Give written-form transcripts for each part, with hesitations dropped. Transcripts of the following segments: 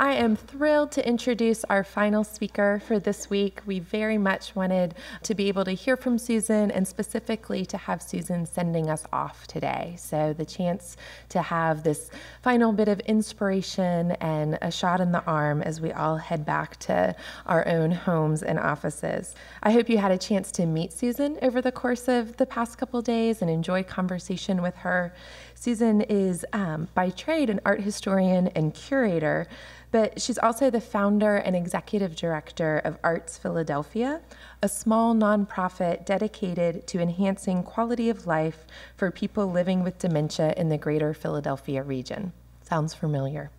I am thrilled to introduce our final speaker for this week. We very much wanted to be able to hear from Susan and specifically to have Susan sending us off today. So the chance to have this final bit of inspiration and a shot in the arm as we all head back to our own homes and offices. I hope you had a chance to meet Susan over the course of the past couple days and enjoy conversation with her. Susan is by trade an art historian and curator, but she's also the founder and executive director of ARTZ Philadelphia, a small nonprofit dedicated to enhancing quality of life for people living with dementia in the greater Philadelphia region. Sounds familiar.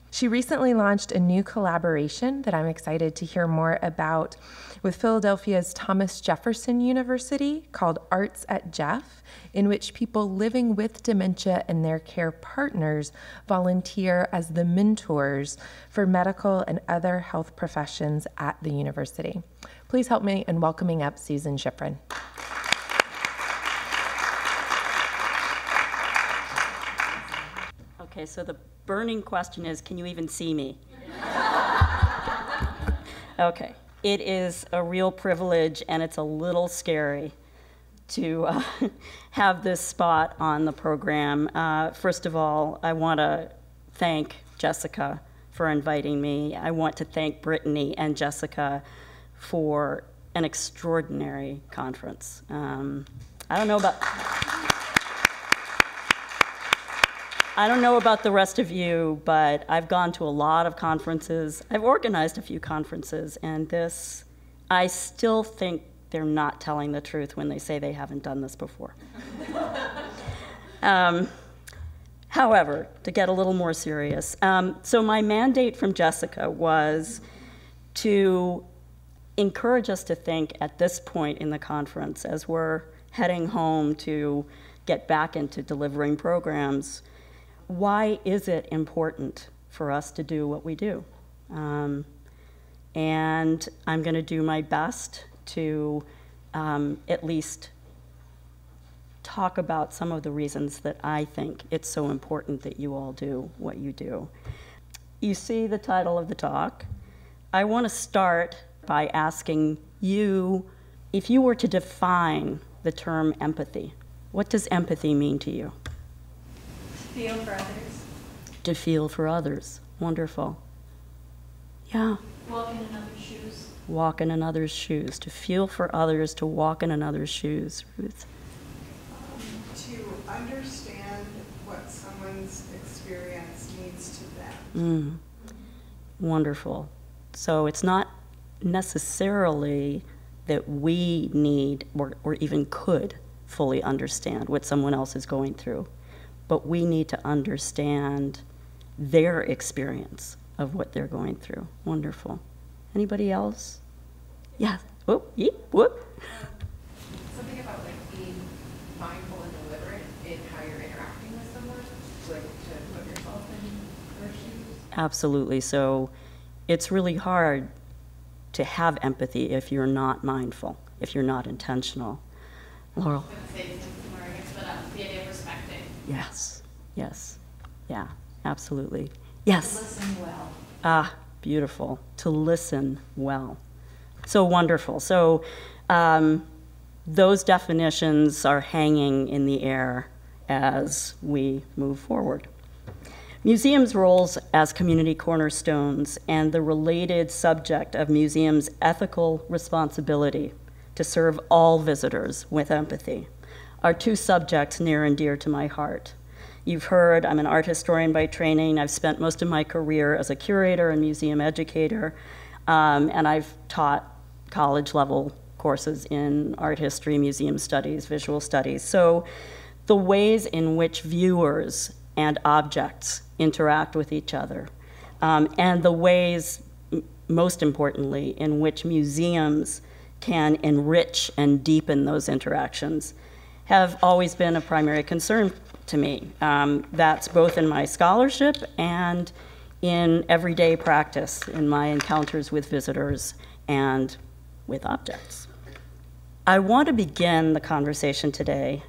She recently launched a new collaboration that I'm excited to hear more about with Philadelphia's Thomas Jefferson University called ARTZ at Jeff, in which people living with dementia and their care partners volunteer as the mentors for medical and other health professions at the university. Please help me in welcoming up Susan Shifrin. Okay, so the burning question is, can you even see me? Okay, it is a real privilege and it's a little scary to have this spot on the program. First of all, I want to thank Jessica for inviting me. I want to thank Brittany and Jessica for an extraordinary conference. I don't know about the rest of you, but I've gone to a lot of conferences. I've organized a few conferences, and this, I still think they're not telling the truth when they say they haven't done this before. However, to get a little more serious, so my mandate from Jessica was to encourage us to think at this point in the conference, as we're heading home to get back into delivering programs, why is it important for us to do what we do? And I'm going to do my best to at least talk about some of the reasons that I think it's so important that you all do what you do. You see the title of the talk. I want to start by asking you, if you were to define the term empathy, what does empathy mean to you? Feel for others. To feel for others. Wonderful. Yeah. Walk in another's shoes. Walk in another's shoes. To feel for others, to walk in another's shoes. Ruth? To understand what someone's experience means to them. Wonderful. So it's not necessarily that we need or even could fully understand what someone else is going through, but we need to understand their experience of what they're going through. Wonderful. Anybody else? Yeah. Whoop, yeep, whoop. Something about being mindful and deliberate in how you're interacting with someone, to put yourself in their shoes. Absolutely. So it's really hard to have empathy if you're not mindful, if you're not intentional. Laurel? I was going to say something similar, I guess, but the idea of respecting. Yes, yes, yeah, absolutely. Yes. To listen well. Ah, beautiful. To listen well. So wonderful. So those definitions are hanging in the air as we move forward. Museums' roles as community cornerstones and the related subject of museums' ethical responsibility to serve all visitors with empathy are two subjects near and dear to my heart. You've heard I'm an art historian by training. I've spent most of my career as a curator and museum educator, and I've taught college-level courses in art history, museum studies, visual studies. So the ways in which viewers and objects interact with each other, and the ways, most importantly, in which museums can enrich and deepen those interactions have always been a primary concern to me. That's both in my scholarship and in everyday practice, in my encounters with visitors and with objects. I want to begin the conversation today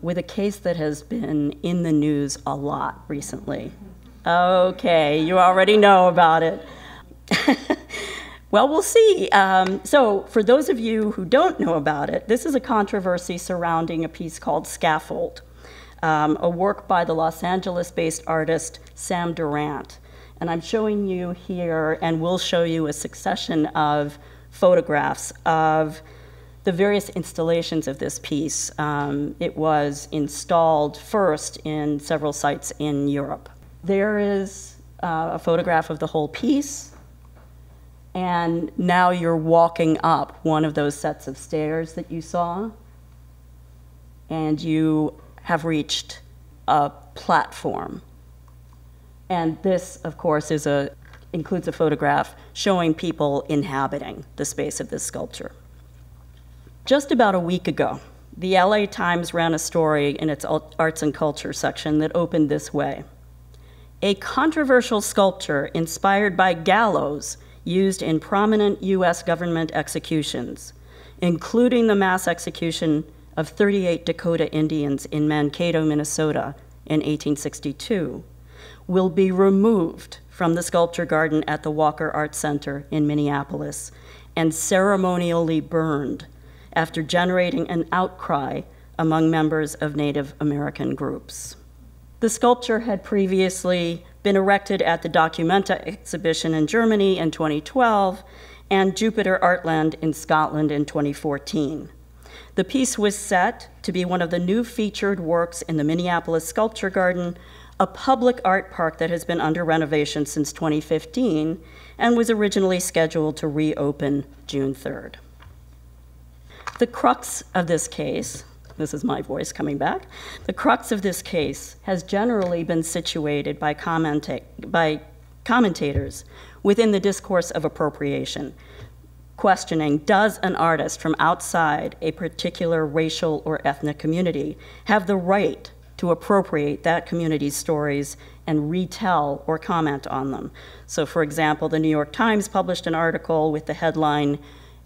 with a case that has been in the news a lot recently. Okay, you already know about it. Well, we'll see. So for those of you who don't know about it, this is a controversy surrounding a piece called Scaffold, a work by the Los Angeles-based artist Sam Durant. And I'm showing you here, and we'll show you a succession of photographs of the various installations of this piece. It was installed first in several sites in Europe. There is a photograph of the whole piece. And now you're walking up one of those sets of stairs that you saw, and you have reached a platform. And this, of course, includes a photograph showing people inhabiting the space of this sculpture. Just about a week ago, the LA Times ran a story in its arts and culture section that opened this way. A controversial sculpture inspired by gallows used in prominent US government executions, including the mass execution of 38 Dakota Indians in Mankato, Minnesota in 1862, will be removed from the sculpture garden at the Walker Art Center in Minneapolis and ceremonially burned after generating an outcry among members of Native American groups. The sculpture had previously been erected at the Documenta exhibition in Germany in 2012 and Jupiter Artland in Scotland in 2014. The piece was set to be one of the new featured works in the Minneapolis Sculpture Garden, a public art park that has been under renovation since 2015 and was originally scheduled to reopen June 3rd. The crux of this case, this is my voice coming back, the crux of this case has generally been situated by commentators within the discourse of appropriation, questioning, does an artist from outside a particular racial or ethnic community have the right to appropriate that community's stories and retell or comment on them? So for example, the New York Times published an article with the headline,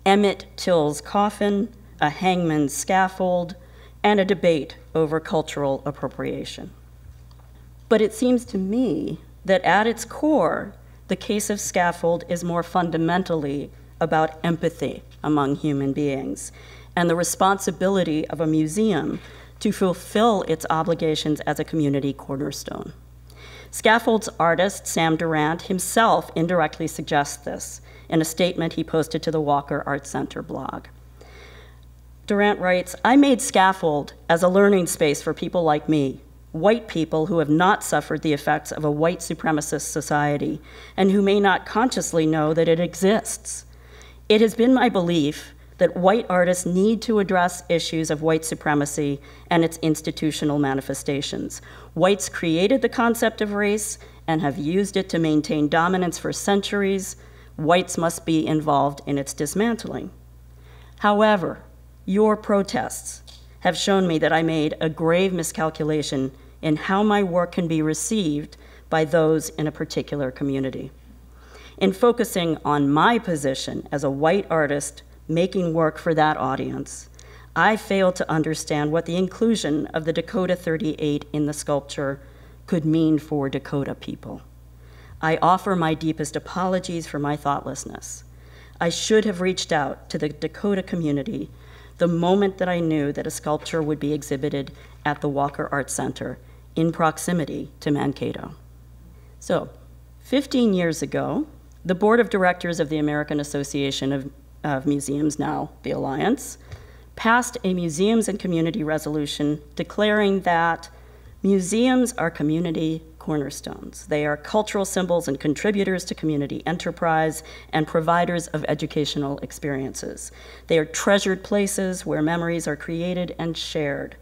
Emmett Till's Coffin, a Hangman's Scaffold, and a debate over cultural appropriation. But it seems to me that at its core, the case of Scaffold is more fundamentally about empathy among human beings and the responsibility of a museum to fulfill its obligations as a community cornerstone. Scaffold's artist, Sam Durant, himself indirectly suggests this in a statement he posted to the Walker Art Center blog. Durant writes, I made Scaffold as a learning space for people like me, white people who have not suffered the effects of a white supremacist society and who may not consciously know that it exists. It has been my belief that white artists need to address issues of white supremacy and its institutional manifestations. Whites created the concept of race and have used it to maintain dominance for centuries. Whites must be involved in its dismantling. However, your protests have shown me that I made a grave miscalculation in how my work can be received by those in a particular community. In focusing on my position as a white artist making work for that audience, I failed to understand what the inclusion of the Dakota 38 in the sculpture could mean for Dakota people. I offer my deepest apologies for my thoughtlessness. I should have reached out to the Dakota community the moment that I knew that a sculpture would be exhibited at the Walker Art Center in proximity to Mankato. So, 15 years ago, the board of directors of the American Association of Museums, now the Alliance, passed a Museums and Community Resolution declaring that museums are community cornerstones. They are cultural symbols and contributors to community enterprise and providers of educational experiences. They are treasured places where memories are created and shared.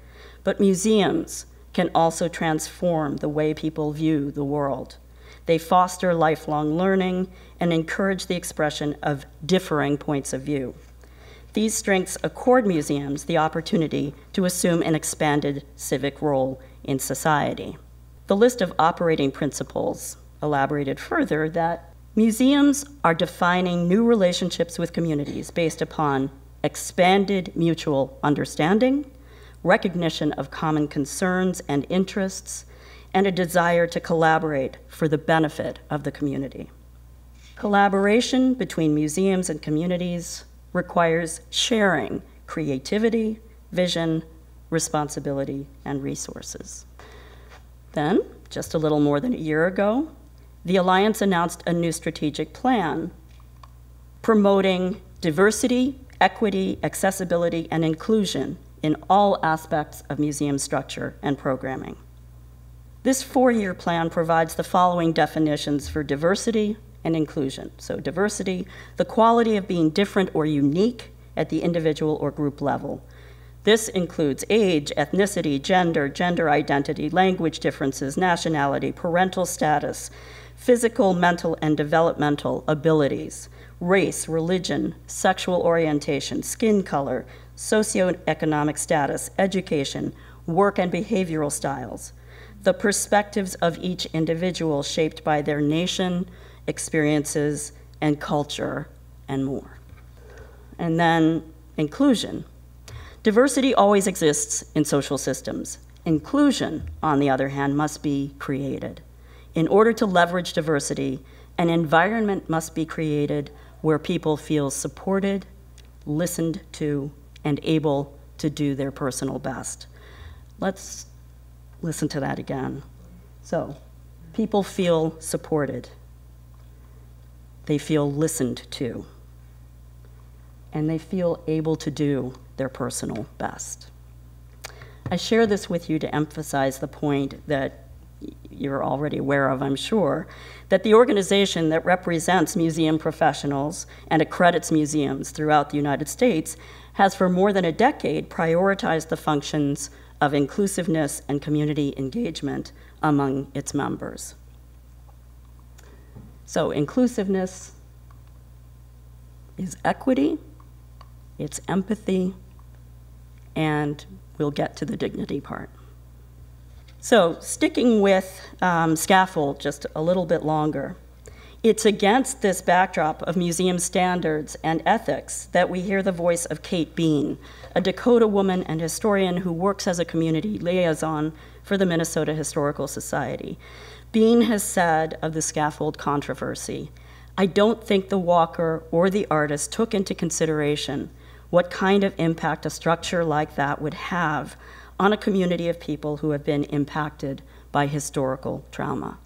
But museums can also transform the way people view the world. They foster lifelong learning and encourage the expression of differing points of view. These strengths accord museums the opportunity to assume an expanded civic role in society. The list of operating principles elaborated further that museums are defining new relationships with communities based upon expanded mutual understanding, recognition of common concerns and interests, and a desire to collaborate for the benefit of the community. Collaboration between museums and communities requires sharing creativity, vision, responsibility, and resources. Then, just a little more than a year ago, the Alliance announced a new strategic plan promoting diversity, equity, accessibility, and inclusion in all aspects of museum structure and programming. This 4-year plan provides the following definitions for diversity and inclusion. So diversity, the quality of being different or unique at the individual or group level. This includes age, ethnicity, gender identity, language differences, nationality, parental status, physical, mental, and developmental abilities, race, religion, sexual orientation, skin color, socioeconomic status, education, work and behavioral styles, the perspectives of each individual shaped by their nation, experiences, and culture, and more. And then inclusion. Diversity always exists in social systems. Inclusion, on the other hand, must be created. In order to leverage diversity, an environment must be created where people feel supported, listened to, and able to do their personal best. Let's listen to that again. So, people feel supported. They feel listened to. And they feel able to do their personal best. I share this with you to emphasize the point that you're already aware of, I'm sure, that the organization that represents museum professionals and accredits museums throughout the United States has for more than a decade prioritized the functions of inclusiveness and community engagement among its members. So inclusiveness is equity, it's empathy, and we'll get to the dignity part. So sticking with scaffold just a little bit longer, it's against this backdrop of museum standards and ethics that we hear the voice of Kate Bean, a Dakota woman and historian who works as a community liaison for the Minnesota Historical Society. Bean has said of the scaffold controversy, "I don't think the walker or the artist took into consideration what kind of impact a structure like that would have on a community of people who have been impacted by historical trauma."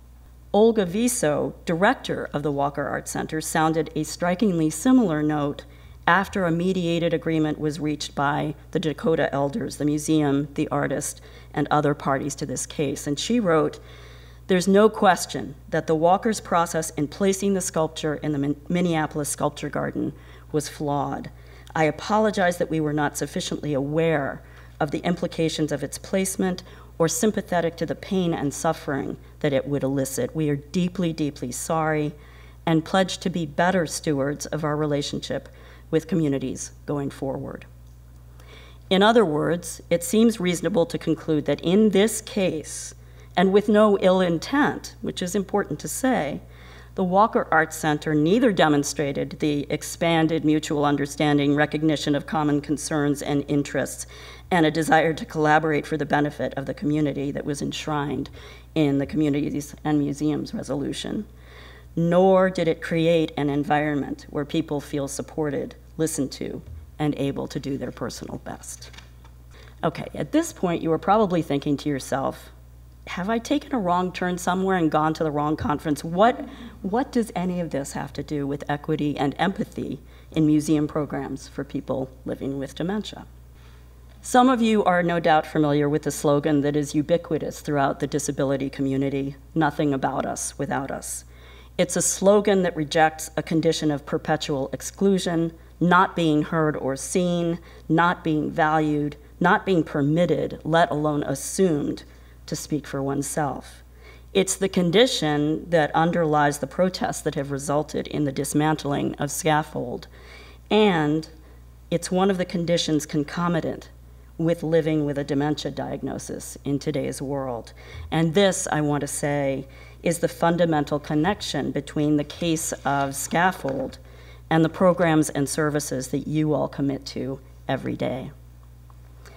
Olga Viso, director of the Walker Art Center, sounded a strikingly similar note after a mediated agreement was reached by the Dakota elders, the museum, the artist, and other parties to this case. And she wrote, "There's no question that the Walker's process in placing the sculpture in the Minneapolis Sculpture Garden was flawed. I apologize that we were not sufficiently aware of the implications of its placement or sympathetic to the pain and suffering that it would elicit. We are deeply, deeply sorry and pledge to be better stewards of our relationship with communities going forward." In other words, it seems reasonable to conclude that in this case, and with no ill intent, which is important to say, the Walker Art Center neither demonstrated the expanded mutual understanding, recognition of common concerns and interests, and a desire to collaborate for the benefit of the community that was enshrined in the Communities and Museums Resolution, nor did it create an environment where people feel supported, listened to, and able to do their personal best. Okay, at this point, you are probably thinking to yourself, have I taken a wrong turn somewhere and gone to the wrong conference? What does any of this have to do with equity and empathy in museum programs for people living with dementia? Some of you are no doubt familiar with the slogan that is ubiquitous throughout the disability community, "Nothing about us without us." It's a slogan that rejects a condition of perpetual exclusion, not being heard or seen, not being valued, not being permitted, let alone assumed, to speak for oneself. It's the condition that underlies the protests that have resulted in the dismantling of scaffold, and it's one of the conditions concomitant with living with a dementia diagnosis in today's world. And this, I want to say, is the fundamental connection between the case of scaffold and the programs and services that you all commit to every day. A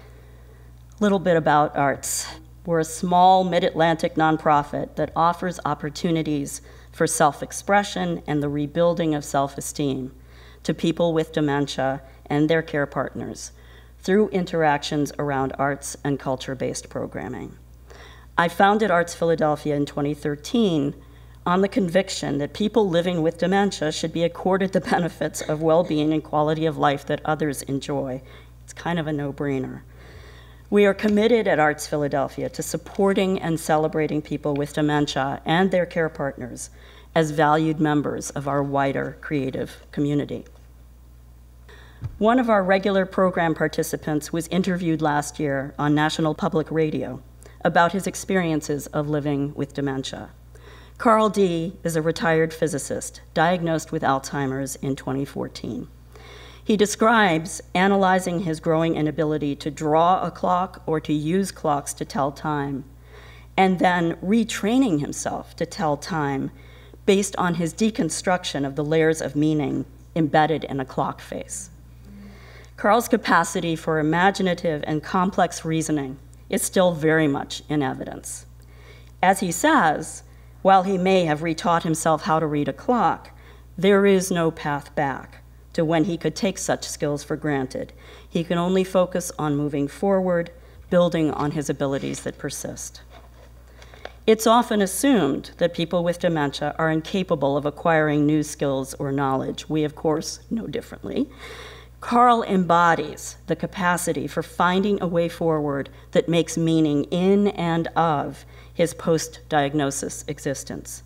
little bit about ARTZ. We're a small mid-Atlantic nonprofit that offers opportunities for self-expression and the rebuilding of self-esteem to people with dementia and their care partners through interactions around arts and culture-based programming. I founded ARTZ Philadelphia in 2013 on the conviction that people living with dementia should be accorded the benefits of well-being and quality of life that others enjoy. It's kind of a no-brainer. We are committed at ARTZ Philadelphia to supporting and celebrating people with dementia and their care partners as valued members of our wider creative community. One of our regular program participants was interviewed last year on National Public Radio about his experiences of living with dementia. Carl D. is a retired physicist diagnosed with Alzheimer's in 2014. He describes analyzing his growing inability to draw a clock or to use clocks to tell time, and then retraining himself to tell time based on his deconstruction of the layers of meaning embedded in a clock face. Carl's capacity for imaginative and complex reasoning is still very much in evidence. As he says, while he may have retaught himself how to read a clock, there is no path back to when he could take such skills for granted. He can only focus on moving forward, building on his abilities that persist. It's often assumed that people with dementia are incapable of acquiring new skills or knowledge. We, of course, know differently. Carl embodies the capacity for finding a way forward that makes meaning in and of his post-diagnosis existence.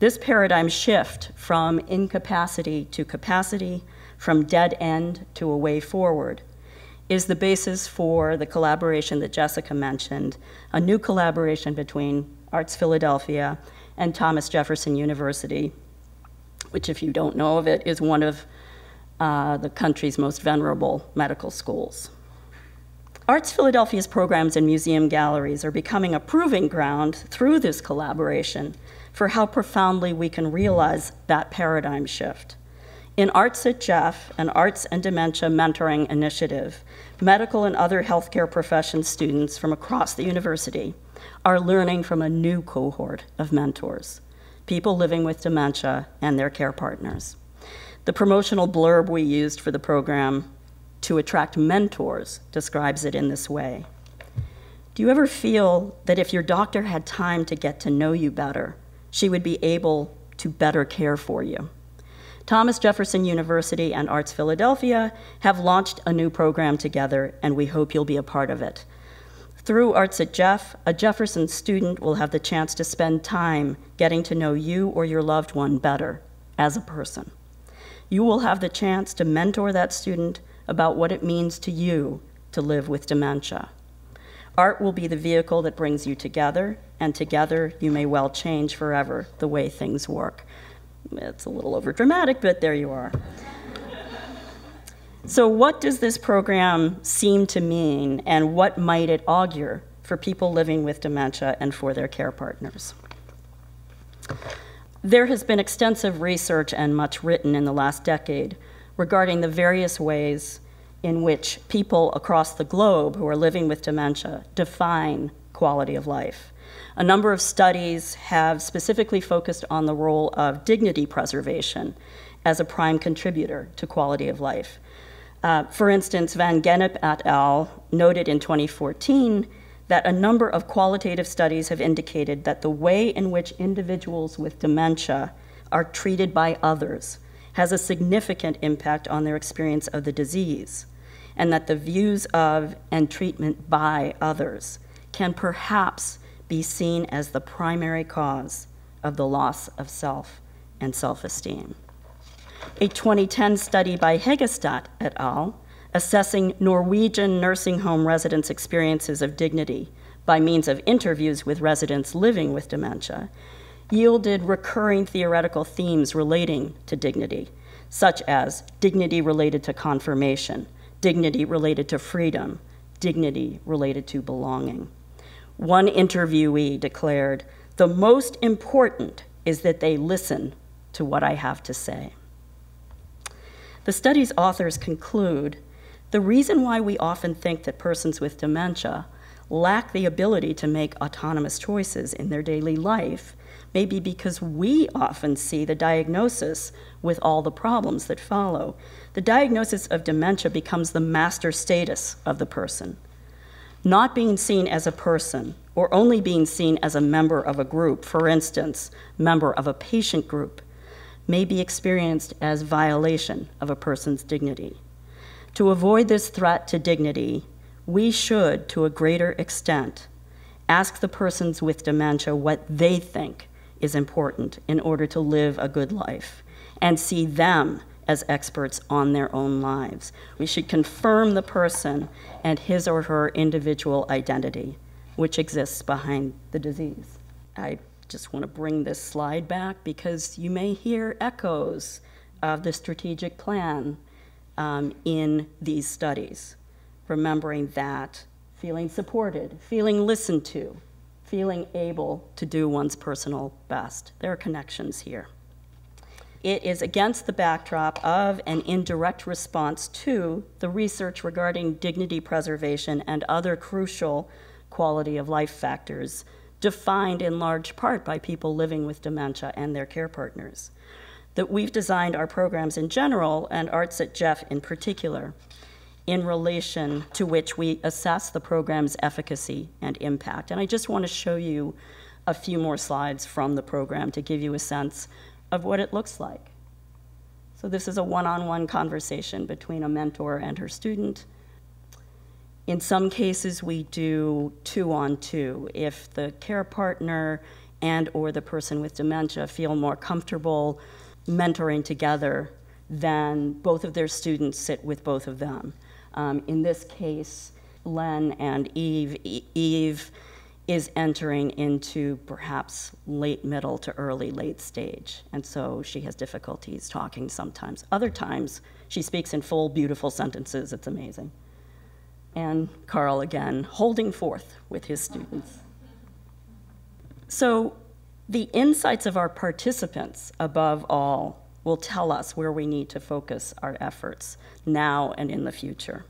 This paradigm shift from incapacity to capacity, from dead end to a way forward, is the basis for the collaboration that Jessica mentioned, a new collaboration between ARTZ Philadelphia and Thomas Jefferson University, which, if you don't know of it, is one of the country's most venerable medical schools. ARTZ Philadelphia's programs and museum galleries are becoming a proving ground through this collaboration for how profoundly we can realize that paradigm shift. In ARTZ at Jeff, an arts and dementia mentoring initiative, medical and other healthcare profession students from across the university are learning from a new cohort of mentors, people living with dementia and their care partners. The promotional blurb we used for the program, "To attract mentors," describes it in this way. Do you ever feel that if your doctor had time to get to know you better, she would be able to better care for you? Thomas Jefferson University and ARTZ Philadelphia have launched a new program together, and we hope you'll be a part of it. Through ARTZ at Jeff, a Jefferson student will have the chance to spend time getting to know you or your loved one better as a person. You will have the chance to mentor that student about what it means to you to live with dementia. Art will be the vehicle that brings you together, and together you may well change forever the way things work. It's a little overdramatic, but there you are. So what does this program seem to mean, and what might it augur for people living with dementia and for their care partners? There has been extensive research and much written in the last decade regarding the various ways in which people across the globe who are living with dementia define quality of life. A number of studies have specifically focused on the role of dignity preservation as a prime contributor to quality of life. For instance, Van Gennep et al. Noted in 2014 that a number of qualitative studies have indicated that the way in which individuals with dementia are treated by others has a significant impact on their experience of the disease, and that the views of and treatment by others can perhaps be seen as the primary cause of the loss of self and self-esteem. A 2010 study by Hegestad et al., assessing Norwegian nursing home residents' experiences of dignity by means of interviews with residents living with dementia, yielded recurring theoretical themes relating to dignity, such as dignity related to confirmation, dignity related to freedom, dignity related to belonging. One interviewee declared, "The most important is that they listen to what I have to say." The study's authors conclude, the reason why we often think that persons with dementia lack the ability to make autonomous choices in their daily life may be because we often see the diagnosis with all the problems that follow. The diagnosis of dementia becomes the master status of the person. Not being seen as a person, or only being seen as a member of a group, for instance, member of a patient group, may be experienced as violation of a person's dignity. To avoid this threat to dignity, we should, to a greater extent, ask the persons with dementia what they think is important in order to live a good life, and see them as experts on their own lives. We should confirm the person and his or her individual identity, which exists behind the disease. I just want to bring this slide back because you may hear echoes of the strategic plan in these studies, remembering that feeling supported, feeling listened to, feeling able to do one's personal best. There are connections here. It is against the backdrop of and in direct response to the research regarding dignity preservation and other crucial quality of life factors defined in large part by people living with dementia and their care partners, that we've designed our programs in general, and ARTZ Jeff in particular, in relation to which we assess the program's efficacy and impact. And I just want to show you a few more slides from the program to give you a sense of what it looks like. So this is a one-on-one conversation between a mentor and her student. In some cases, we do two-on-two. If the care partner and or the person with dementia feel more comfortable mentoring together, then both of their students sit with both of them. In this case, Len and Eve is entering into perhaps late middle to early late stage, and so she has difficulties talking sometimes. Other times, she speaks in full, beautiful sentences. It's amazing. And Carl, again, holding forth with his students. So the insights of our participants, above all, will tell us where we need to focus our efforts now and in the future.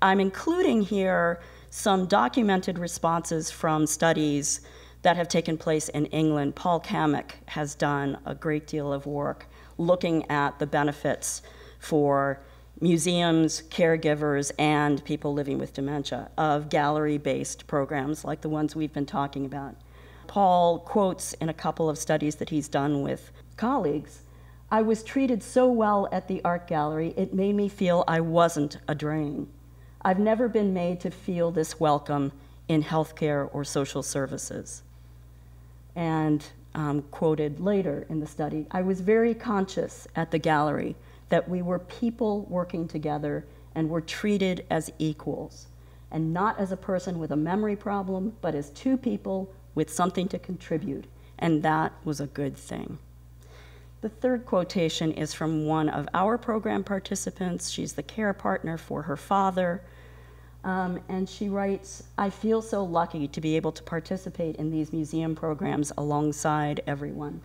I'm including here some documented responses from studies that have taken place in England. Paul Kamek has done a great deal of work looking at the benefits for museums, caregivers, and people living with dementia of gallery-based programs like the ones we've been talking about. Paul quotes in a couple of studies that he's done with colleagues, "I was treated so well at the art gallery, it made me feel I wasn't a drain. I've never been made to feel this welcome in healthcare or social services." And quoted later in the study, "I was very conscious at the gallery that we were people working together and were treated as equals, and not as a person with a memory problem, but as two people with something to contribute, and that was a good thing." The third quotation is from one of our program participants. She's the care partner for her father, and she writes, "I feel so lucky to be able to participate in these museum programs alongside everyone.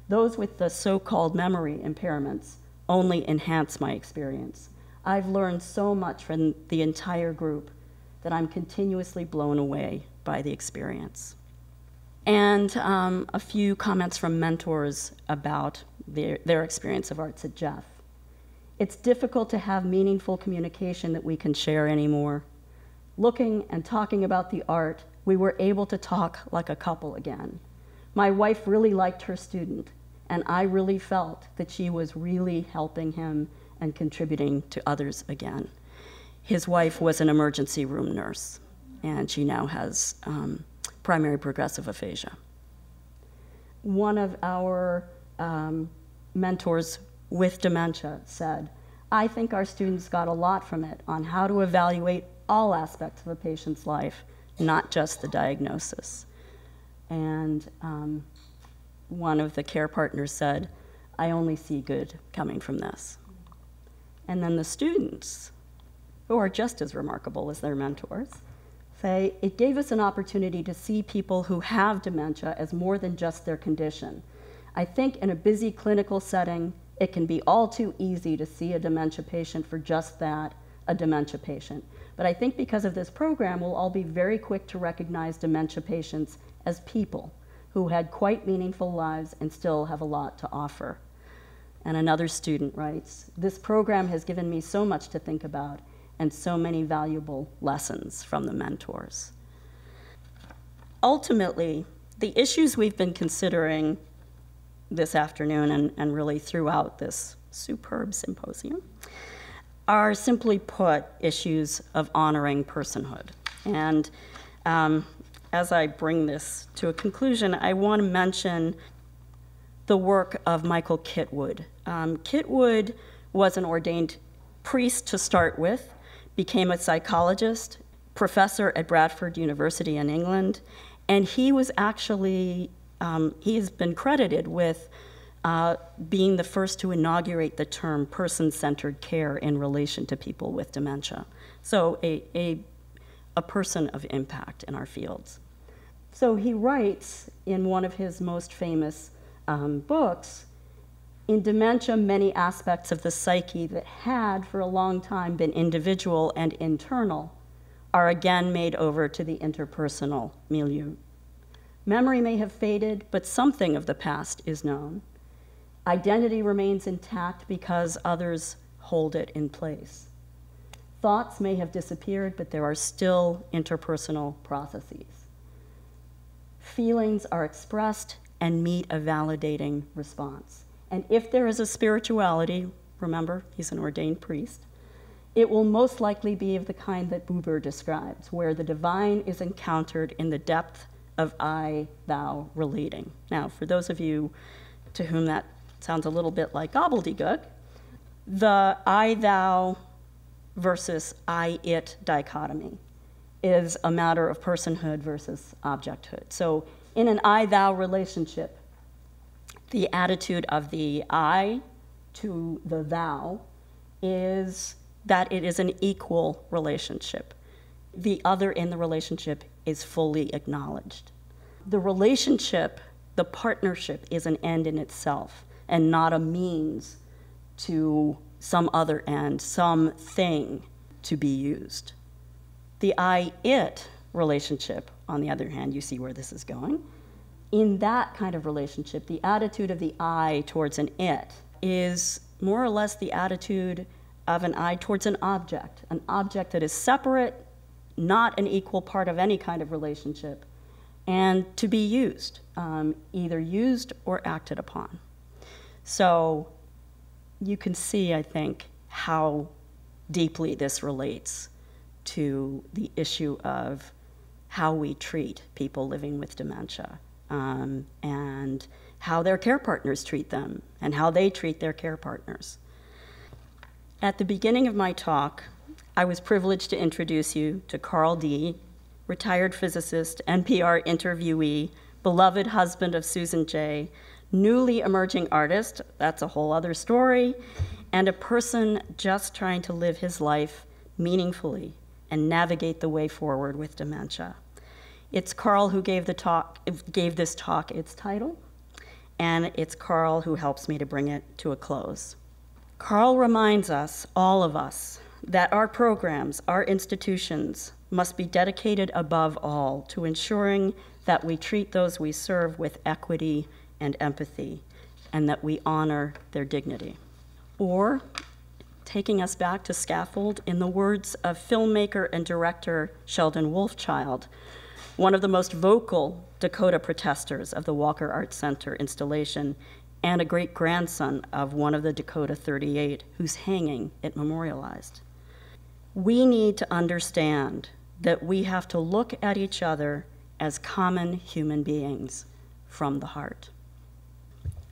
Those with the so-called memory impairments only enhance my experience. I've learned so much from the entire group that I'm continuously blown away by the experience." And a few comments from mentors about their experience of ARTZ Jeff. "It's difficult to have meaningful communication that we can share anymore. Looking and talking about the art, we were able to talk like a couple again. My wife really liked her student, and I really felt that she was really helping him and contributing to others again." His wife was an emergency room nurse, and she now has primary progressive aphasia. One of our mentors with dementia said, "I think our students got a lot from it on how to evaluate all aspects of a patient's life, not just the diagnosis." And one of the care partners said, "I only see good coming from this." And then the students, who are just as remarkable as their mentors, say, "It gave us an opportunity to see people who have dementia as more than just their condition. I think in a busy clinical setting, it can be all too easy to see a dementia patient for just that, a dementia patient. But I think because of this program, we'll all be very quick to recognize dementia patients as people who had quite meaningful lives and still have a lot to offer. And another student writes, "This program has given me so much to think about and so many valuable lessons from the mentors." Ultimately, the issues we've been considering this afternoon and really throughout this superb symposium are, simply put, issues of honoring personhood. And as I bring this to a conclusion, I want to mention the work of Michael Kitwood. Kitwood was an ordained priest to start with, became a psychologist, professor at Bradford University in England, and he was actually, he has been credited with being the first to inaugurate the term person-centered care in relation to people with dementia. So a person of impact in our fields. So he writes in one of his most famous books, "In dementia, many aspects of the psyche that had for a long time been individual and internal are again made over to the interpersonal milieu. Memory may have faded, but something of the past is known. Identity remains intact because others hold it in place. Thoughts may have disappeared, but there are still interpersonal processes. Feelings are expressed and meet a validating response. And if there is a spirituality," remember, he's an ordained priest, "it will most likely be of the kind that Buber describes, where the divine is encountered in the depth of I-thou relating." Now, for those of you to whom that sounds a little bit like gobbledygook, the I-thou versus I-it dichotomy is a matter of personhood versus objecthood. So in an I-thou relationship, the attitude of the I to the thou is that it is an equal relationship. The other in the relationship is fully acknowledged. The relationship, the partnership, is an end in itself and not a means to some other end, something to be used. The I-it relationship, on the other hand, you see where this is going. In that kind of relationship, the attitude of the I towards an it is more or less the attitude of an I towards an object that is separate, not an equal part of any kind of relationship, and to be used, either used or acted upon. So you can see, I think, how deeply this relates to the issue of how we treat people living with dementia, and how their care partners treat them, and how they treat their care partners. At the beginning of my talk, I was privileged to introduce you to Carl D., retired physicist, NPR interviewee, beloved husband of Susan J., newly emerging artist, that's a whole other story, and a person just trying to live his life meaningfully and navigate the way forward with dementia. It's Carl who gave this talk its title, and it's Carl who helps me to bring it to a close. Carl reminds us, all of us, that our programs, our institutions, must be dedicated above all to ensuring that we treat those we serve with equity and empathy, and that we honor their dignity. Or, taking us back to scaffold, in the words of filmmaker and director Sheldon Wolfchild, one of the most vocal Dakota protesters of the Walker Arts Center installation, and a great-grandson of one of the Dakota 38 whose hanging it memorialized. We need to understand that we have to look at each other as common human beings from the heart.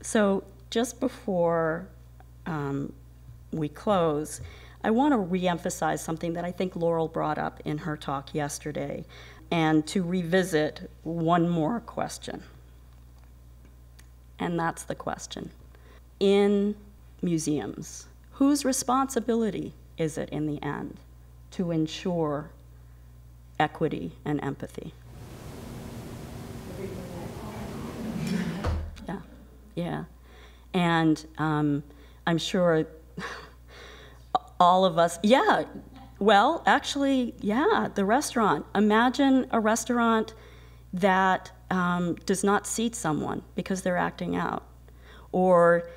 So just before we close, I want to reemphasize something that I think Laurel brought up in her talk yesterday, and to revisit one more question. And that's the question. In museums, whose responsibility is it in the end to ensure equity and empathy? Yeah. And I'm sure all of us, Well, actually, yeah, the restaurant. Imagine a restaurant that does not seat someone because they're acting out, or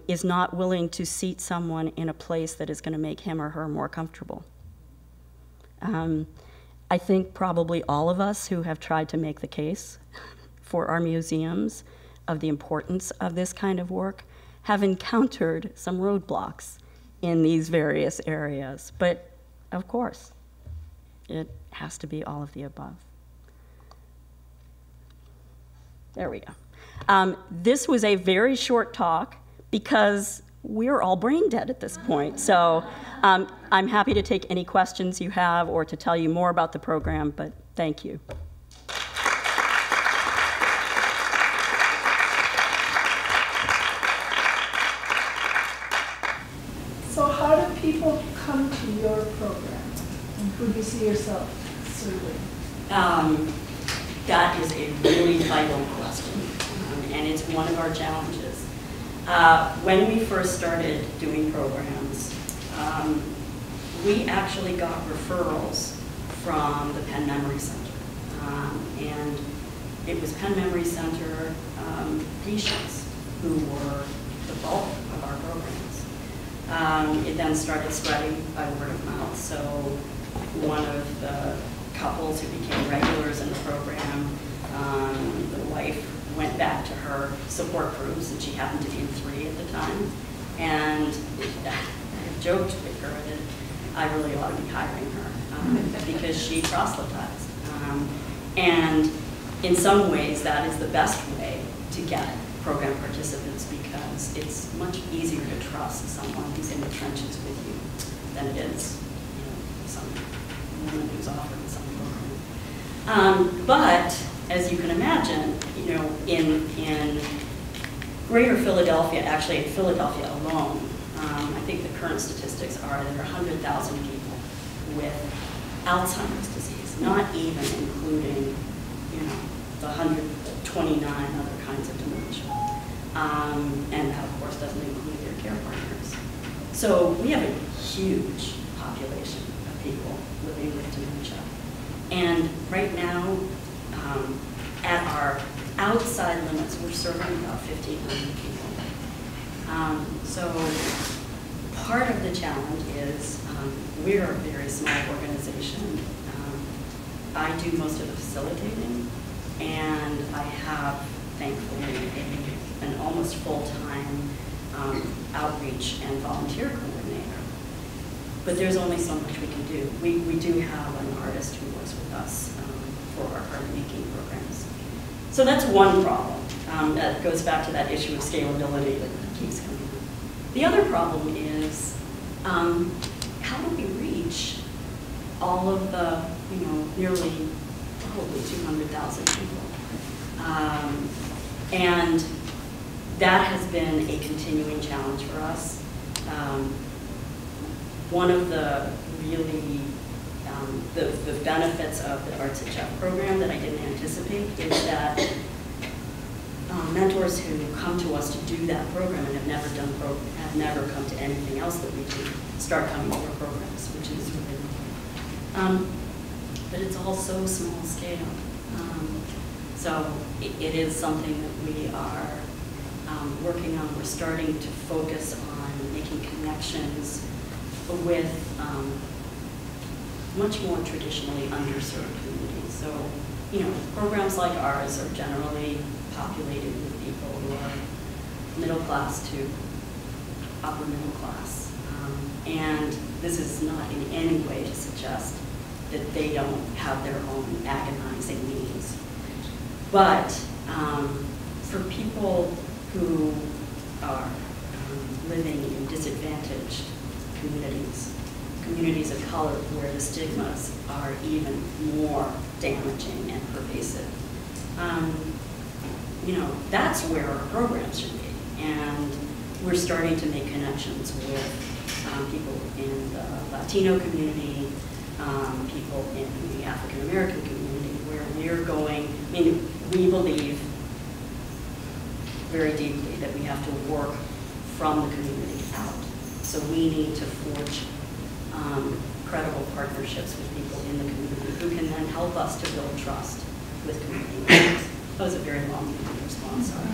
is not willing to seat someone in a place that is going to make him or her more comfortable. I think probably all of us who have tried to make the case for our museums of the importance of this kind of work have encountered some roadblocks in these various areas. But of course, it has to be all of the above. There we go. This was a very short talk because we're all brain dead at this point. So I'm happy to take any questions you have or to tell you more about the program, but thank you. So how do people come to your program? And who do you see yourself serving? That is a really vital question, and it's one of our challenges. When we first started doing programs, we actually got referrals from the Penn Memory Center. And it was Penn Memory Center patients who were the bulk of our programs. It then started spreading by word of mouth. So one of the couples who became regulars in the program, the wife went back to her support groups, and she happened to be in 3 at the time. And I joked with her that I really ought to be hiring her because she proselytized. And in some ways, that is the best way to get program participants because it's much easier to trust someone who's in the trenches with you than it is, some woman who's offering some program. But as you can imagine, in greater Philadelphia, actually in Philadelphia alone, I think the current statistics are there are 100,000 people with Alzheimer's disease, not even including, the 129 other kinds of dementia. And that, of course, doesn't include their care partners. So we have a huge population of people living with dementia. And right now, at our outside limits, we're serving about 1,500 people. So part of the challenge is we're a very small organization. I do most of the facilitating, and I have, thankfully, an almost full-time outreach and volunteer coordinator. But there's only so much we can do. We do have an artist who works with us for our art making programs. So that's one problem. That goes back to that issue of scalability that keeps coming up. The other problem is how do we reach all of the, nearly probably 200,000 people? And that has been a continuing challenge for us. One of the really the benefits of the ARTZ program that I didn't anticipate is that mentors who come to us to do that program and have never come to anything else that we do start coming to our programs, which is really but it's all so small scale. So it is something that we are working on. We're starting to focus on making connections with much more traditionally underserved communities. So, programs like ours are generally populated with people who are middle class to upper middle class. And this is not in any way to suggest that they don't have their own agonizing needs. But for people who are living in disadvantaged communities of color where the stigmas are even more damaging and pervasive, that's where our programs should be. And we're starting to make connections with people in the Latino community, people in the African American community, where we're going, we believe very deeply that we have to work from the community out. So we need to forge incredible partnerships with people in the community who can then help us to build trust with community members. That was a very long-winded response. Sorry.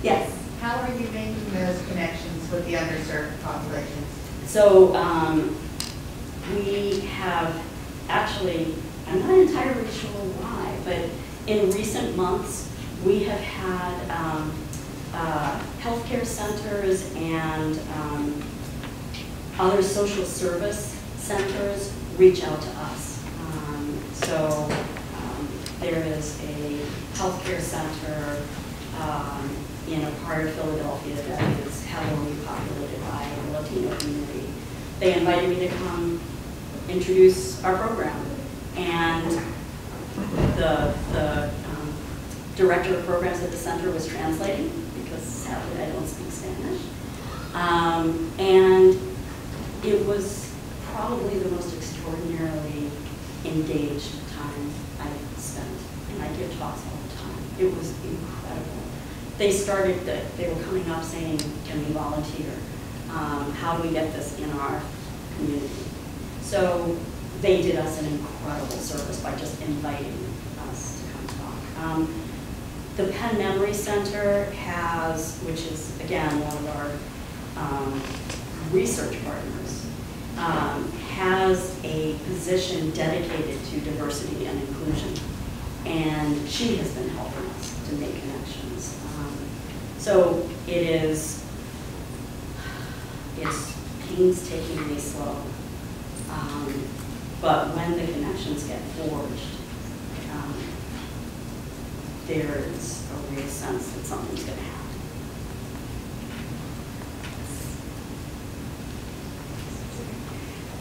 Yes. How are you making those connections with the underserved populations? So we have actually, I'm not entirely sure why, but in recent months, we have had healthcare centers and other social service centers reach out to us. There is a healthcare center in a part of Philadelphia that is heavily populated by the Latino community. They invited me to come introduce our program, and the director of programs at the center was translating, because sadly I don't speak Spanish. And it was probably the most extraordinarily engaged time I've spent. And I give talks all the time. It was incredible. They were coming up saying, can we volunteer? How do we get this in our community? So they did us an incredible service by just inviting us to come talk. The Penn Memory Center has, which is again one of our research partners, has a position dedicated to diversity and inclusion. And she has been helping us to make connections. So it's painstakingly slow. But when the connections get forged, there is a real sense that something's going to happen.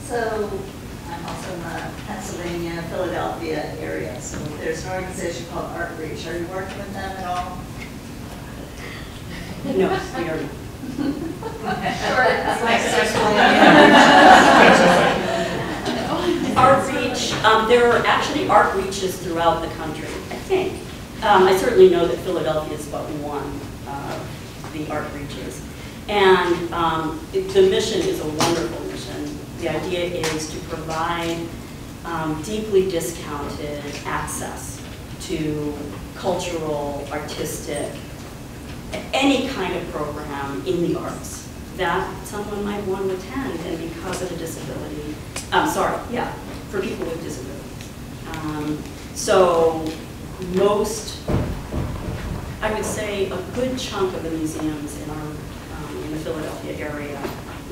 So I'm also in the Pennsylvania, Philadelphia area. So there's an organization called ARTZ. Are you working with them at all? No, we are. ARTZ, there are actually ARTReaches throughout the country, I think. I certainly know that Philadelphia is but one of the ARTReaches. And the mission is a wonderful mission. The idea is to provide deeply discounted access to cultural, artistic, any kind of program in the arts that someone might want to attend, and because of a disability, for people with disabilities. So most, I would say a good chunk of the museums in our in the Philadelphia area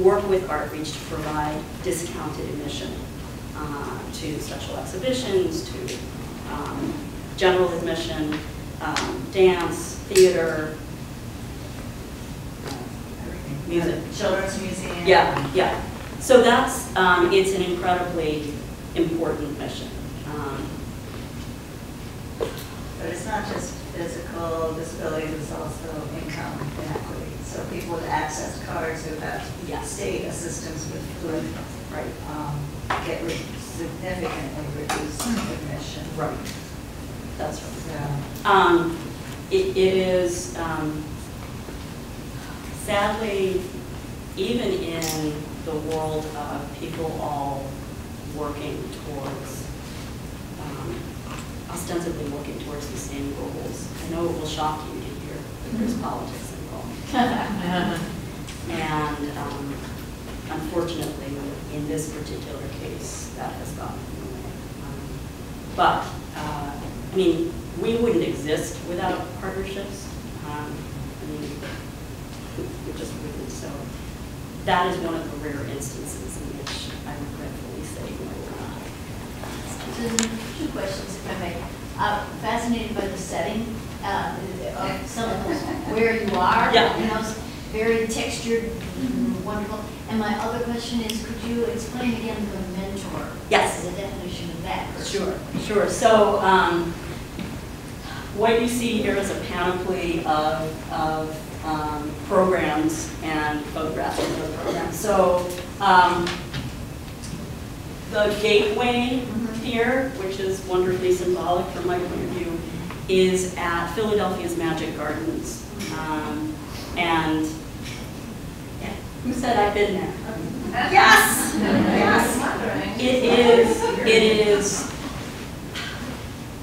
work with ARTReach to provide discounted admission to special exhibitions, to general admission, dance, theater, music. Children's Museum. Yeah. So that's, it's an incredibly important mission. But it's not just physical disability, it's also income inequity. So people with access cards who have state assistance with food get significantly reduced admission. Right. That's right. So, it is, sadly, even in the world of people all working towards, ostensibly working towards the same goals. I know it will shock you to hear that there's politics involved. And unfortunately, in this particular case, that has gotten in the way. But, I mean, we wouldn't exist without partnerships. I mean, we just wouldn't. So that is one of the rare instances in which I regretfully say no, we're not. Susan, two questions, if I may. Fascinated by the setting of some of those, where you are. Yeah. You know, it's very textured, wonderful. And my other question is, could you explain again the mentor? Yes. The definition of that person. Sure. So what you see here is a panoply of programs and photographs of those programs. So the gateway here, which is wonderfully symbolic from my point of view, is at Philadelphia's Magic Gardens. And who said I've been there? Yes! It is,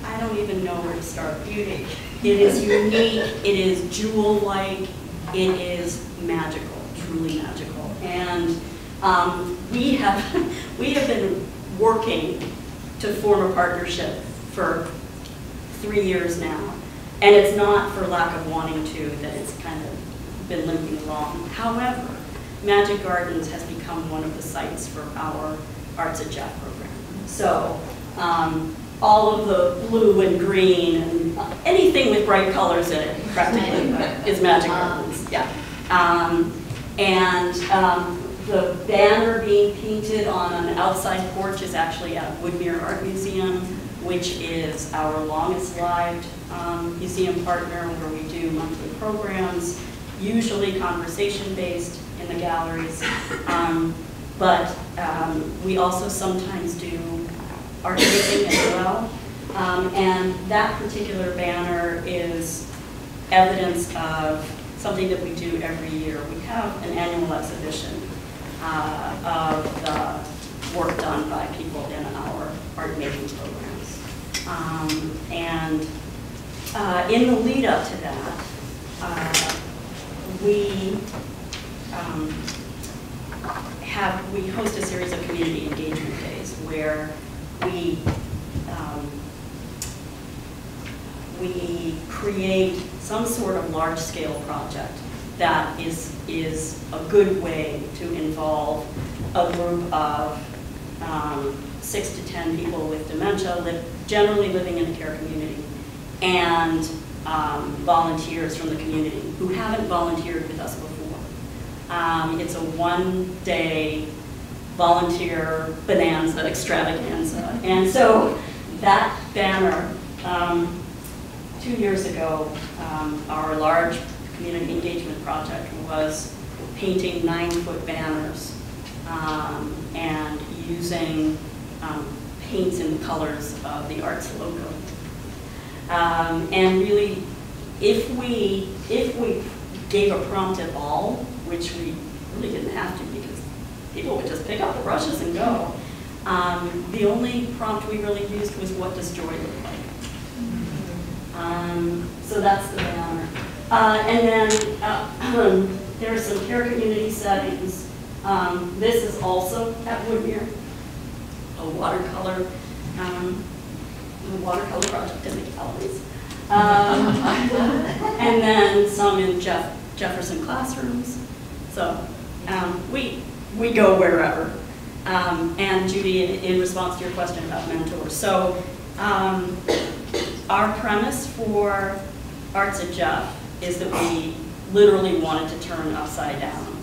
I don't even know where to start. Beauty. It is unique, it is jewel-like, it is magical, truly magical. And we have been working to form a partnership for 3 years now. And it's not for lack of wanting to that it's kind of been limping along. However, Magic Gardens has become one of the sites for our ARTZ program. So all of the blue and green and anything with bright colors in it practically is Magic Gardens. Yeah. The banner being painted on an outside porch is actually at Woodmere Art Museum, which is our longest-lived museum partner where we do monthly programs, usually conversation-based in the galleries. But we also sometimes do art making as well. And that particular banner is evidence of something that we do every year. We have an annual exhibition of the work done by people in our art making programs. In the lead up to that, we host a series of community engagement days where we create some sort of large-scale project that is a good way to involve a group of 6 to 10 people with dementia, generally living in a care community, and volunteers from the community who haven't volunteered with us before. It's a one-day volunteer bonanza extravaganza. And so that banner, 2 years ago, our large community engagement project was painting 9-foot banners and using paints in the colors of the ARTZ logo. And really, if we gave a prompt at all, which we really didn't have to because people would just pick up the brushes and go, the only prompt we really used was, what does joy look like? So that's the banner. And then there are some care community settings. This is also at Woodmere, a watercolor project in the galleries. And then some in Jefferson classrooms. So we go wherever. And Judy, in response to your question about mentors. So our premise for ARTZ is that we literally wanted to turn upside down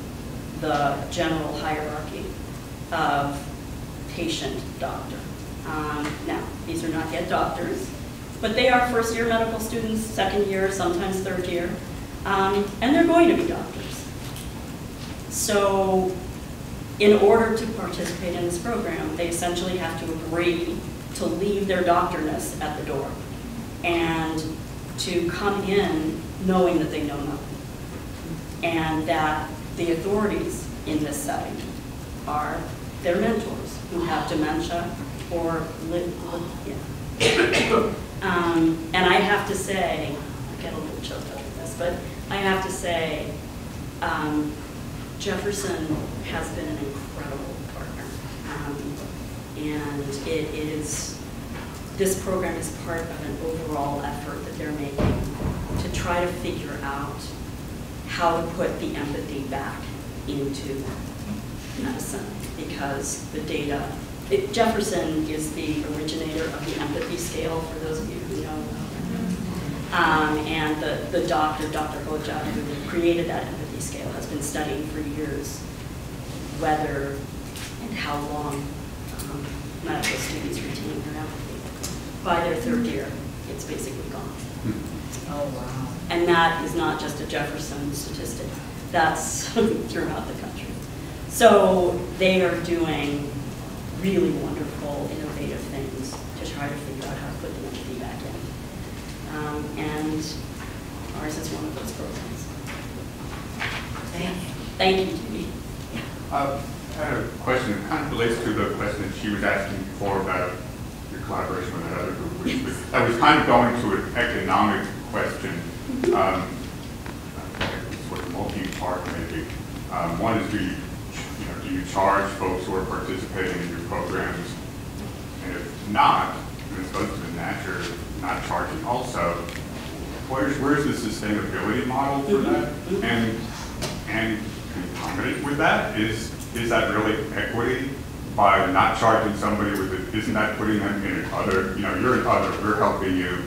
the general hierarchy of patient-doctor. Now, these are not yet doctors, but they are first-year medical students, second year, sometimes third year, and they're going to be doctors. So in order to participate in this program, they essentially have to agree to leave their doctorness at the door and to come in knowing that they know nothing, and that the authorities in this setting are their mentors who have dementia or live. And I have to say, I get a little choked up with this, but I have to say, Jefferson has been an incredible partner, and this program is part of an overall effort that they're making to try to figure out how to put the empathy back into medicine, because the data, Jefferson is the originator of the empathy scale, for those of you who know. And the doctor, Dr. Hoja, who created that empathy scale, has been studying for years whether and how long medical students retain their empathy. By their third year, it's basically gone. Oh, wow. And that is not just a Jefferson statistic. That's throughout the country. So they are doing really wonderful, innovative things to try to figure out how to put the empathy back in. And ours is one of those programs. Thank you. Thank you, Judy. had a question that kind of relates to the question that she was asking before about your collaboration with that other group. I was kind of going to an economic question, sort of multi-part maybe. One is, do you charge folks who are participating in your programs? And if not, and it's supposed to be natural, not charging also, where's the sustainability model for that? And concomitant with that, is that really equity by not charging somebody with it? Isn't that putting them in other, you're an other, we're helping you.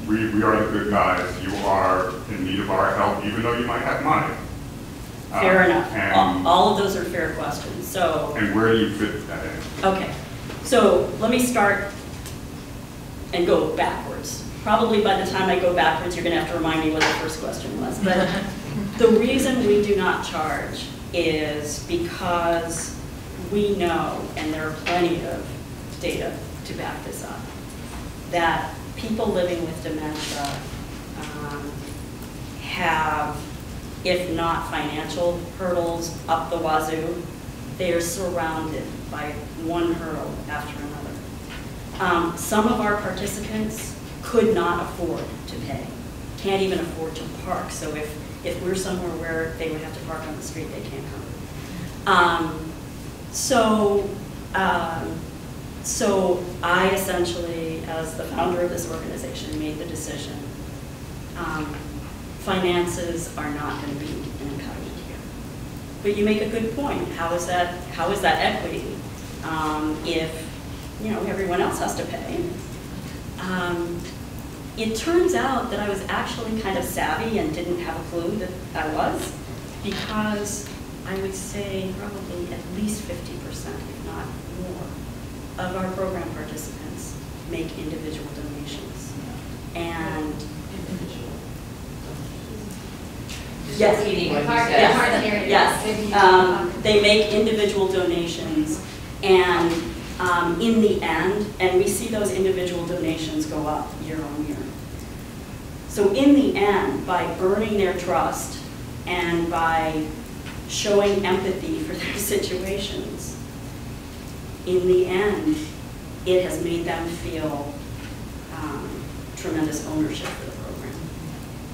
We are the good guys. You are in need of our help, even though you might have money. Fair enough. All of those are fair questions. So. And where do you fit that in? Okay. So let me start and go backwards. Probably by the time I go backwards, you're going to have to remind me what the first question was. But the reason we do not charge is because we know, and there are plenty of data to back this up, that people living with dementia have, if not financial hurdles up the wazoo, they are surrounded by one hurdle after another. Some of our participants could not afford to pay, can't even afford to park. So if we're somewhere where they would have to park on the street, they can't come. So I essentially, as the founder of this organization, made the decision, finances are not going to be an impediment here. But you make a good point. How is that equity if everyone else has to pay? It turns out that I was actually kind of savvy and didn't have a clue that I was, because I would say probably at least 50%, if not more, of our program participants make individual donations. And they make individual donations, and in the end, and we see those individual donations go up year on year. So in the end, by earning their trust and by showing empathy for their situations, in the end, it has made them feel tremendous ownership for the program.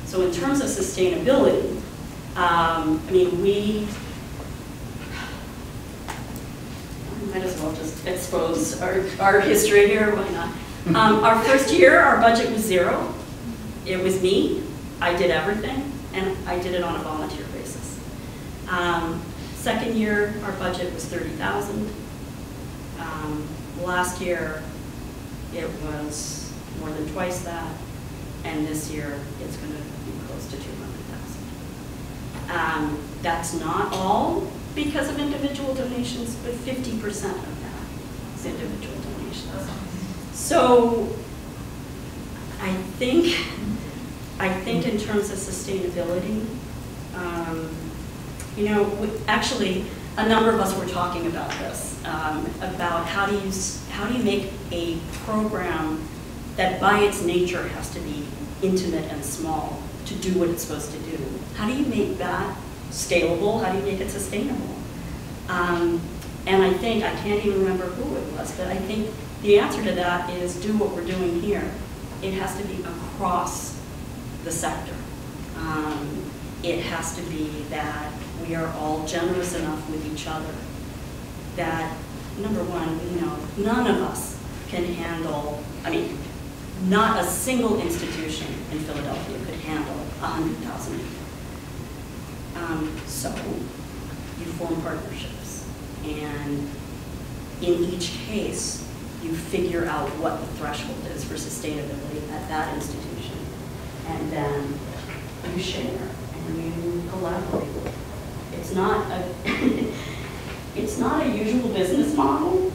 So in terms of sustainability, we might as well just expose our history here, why not? Our first year, our budget was $0. It was me. I did everything, and I did it on a volunteer basis. Second year, our budget was $30,000. Last year, it was more than twice that, and this year, it's going to be close to $200,000. That's not all because of individual donations, but 50% of that is individual donations. So I think in terms of sustainability, actually a number of us were talking about this, about how do you make a program that by its nature has to be intimate and small to do what it's supposed to do. How do you make that scalable? How do you make it sustainable? And I think, I can't even remember who it was, but I think the answer to that is do what we're doing here. It has to be across the sector. It has to be that we are all generous enough with each other that, number one, none of us can handle, not a single institution in Philadelphia could handle 100,000 people. So you form partnerships, and in each case, you figure out what the threshold is for sustainability at that institution, and then you share and you collaborate. It's not a usual business model.